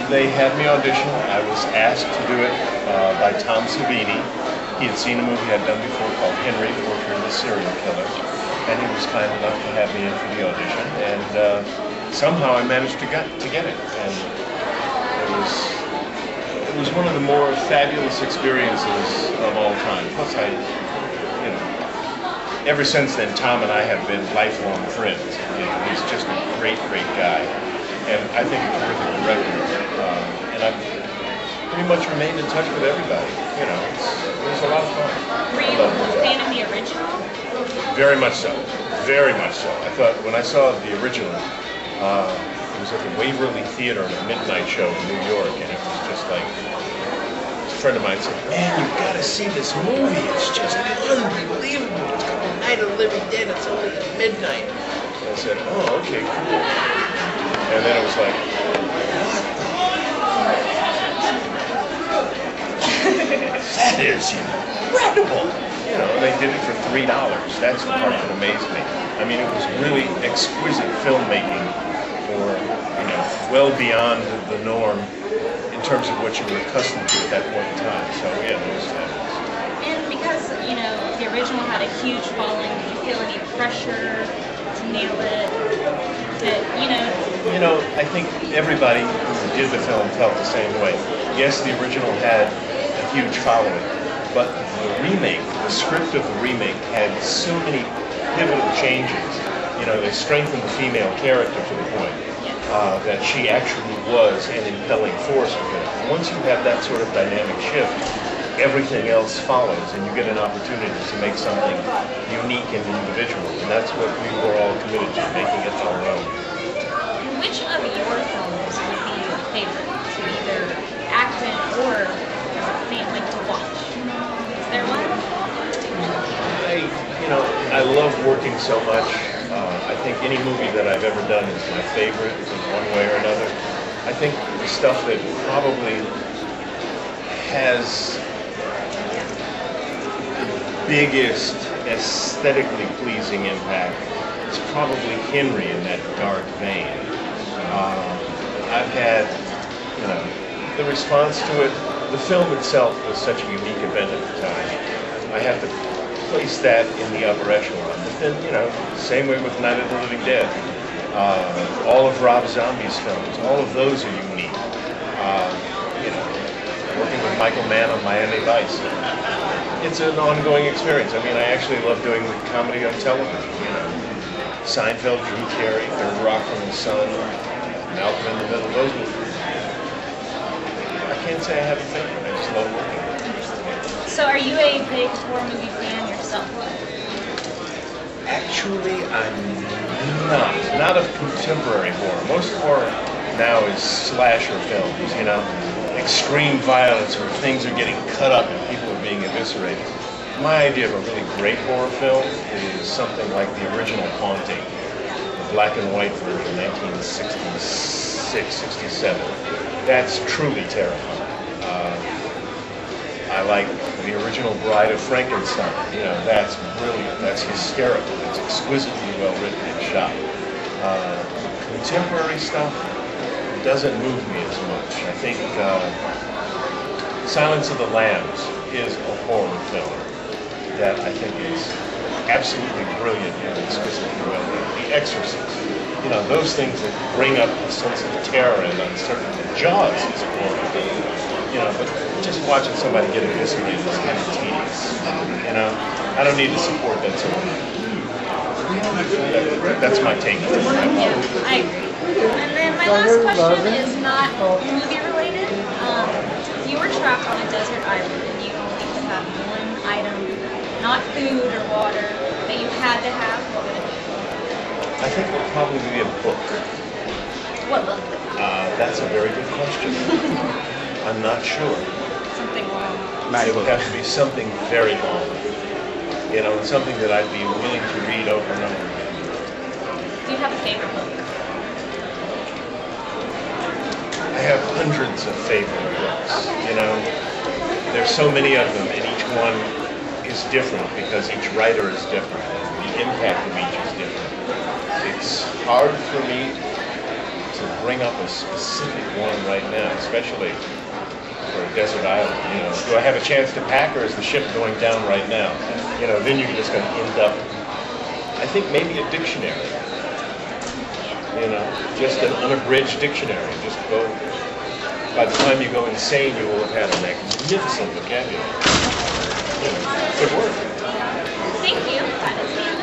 They had me audition. I was asked to do it by Tom Savini. He had seen a movie I'd done before called Henry, Portrait of the Serial Killer, and he was kind enough to have me in for the audition. And somehow I managed to get it, and it was one of the more fabulous experiences of all time. Plus, ever since then, Tom and I have been lifelong friends. He's just a great, great guy, and I think a terrific director. And I've pretty much remained in touch with everybody. It was a lot of fun. Were you a fan of the original? Very much so. Very much so. I thought when I saw the original, it was at the Waverly Theater on a midnight show in New York, and it was just like, a friend of mine said, "Man, you've got to see this movie. It's just unbelievable. It's called Night of the Living Dead. It's only at midnight." And I said, "Oh, okay, cool." And then it was like, that is incredible. They did it for $3. That's the part that amazed me. I mean, it was really exquisite filmmaking, or well beyond the norm in terms of what you were accustomed to at that point in time. So yeah, it was fabulous. And because the original had a huge following, did you feel any pressure to nail it? I think everybody who did the film felt the same way. Yes, the original had a huge following, but the remake, the script of the remake, had so many pivotal changes. They strengthened the female character to the point that she actually was an impelling force within it. And once you have that sort of dynamic shift, everything else follows, and you get an opportunity to make something unique and individual. And that's what we were all committed to, making it our own. Which of your films would be your favorite to either act in or family to watch? Is there one? I love working so much. I think any movie that I've ever done is my favorite in one way or another. I think the stuff that probably has the biggest aesthetically pleasing impact is probably Henry in that dark vein. I've had, the response to it, the film itself was such a unique event at the time. I have to place that in the upper echelon. But then, same way with Night of the Living Dead. All of Rob Zombie's films, all of those are unique. Working with Michael Mann on Miami Vice, it's an ongoing experience. I mean, I actually love doing comedy on television. Seinfeld, Drew Carey, Third Rock from the Sun, Malcolm in the Middle. Those movies. I can't say I have a favorite. I just love working. So are you a big horror movie fan yourself? Actually, I'm not of contemporary horror. Most horror now is slasher films, extreme violence where things are getting cut up and people are being eviscerated. My idea of a really great horror film is something like the original Haunting, the black and white version, 1966, 67. That's truly terrifying. I like the original Bride of Frankenstein. That's brilliant. That's hysterical. It's exquisitely well written and shot. Contemporary stuff doesn't move me as much. I think Silence of the Lambs is a horror film that I think is absolutely brilliant and exquisitely well written. The Exorcist. Those things that bring up a sense of terror and uncertainty. Jaws is a horror film. But just watching somebody get eviscerated is kind of tedious. I don't need to support that sort of that's my take. Yeah, I agree. And then my last question is not movie related. You were trapped on a desert island and you only could have one item, not food or water, that you had to have. What would it be? I think it would probably be a book. What book? That's a very good question. I'm not sure. Something long. It would have to be something very long. Something that I'd be willing to read over and over again. Do you have a favorite book? I have hundreds of favorite books. There's so many of them, and each one is different because each writer is different, and the impact of each is different. It's hard for me to bring up a specific one right now, especially for a desert island. You know, do I have a chance to pack, or is the ship going down right now? You know, then you're just going to end up, I think maybe a dictionary. You know, just an unabridged dictionary. Just go, by the time you go insane, you will have had a magnificent vocabulary. You know, good work. Thank you. That is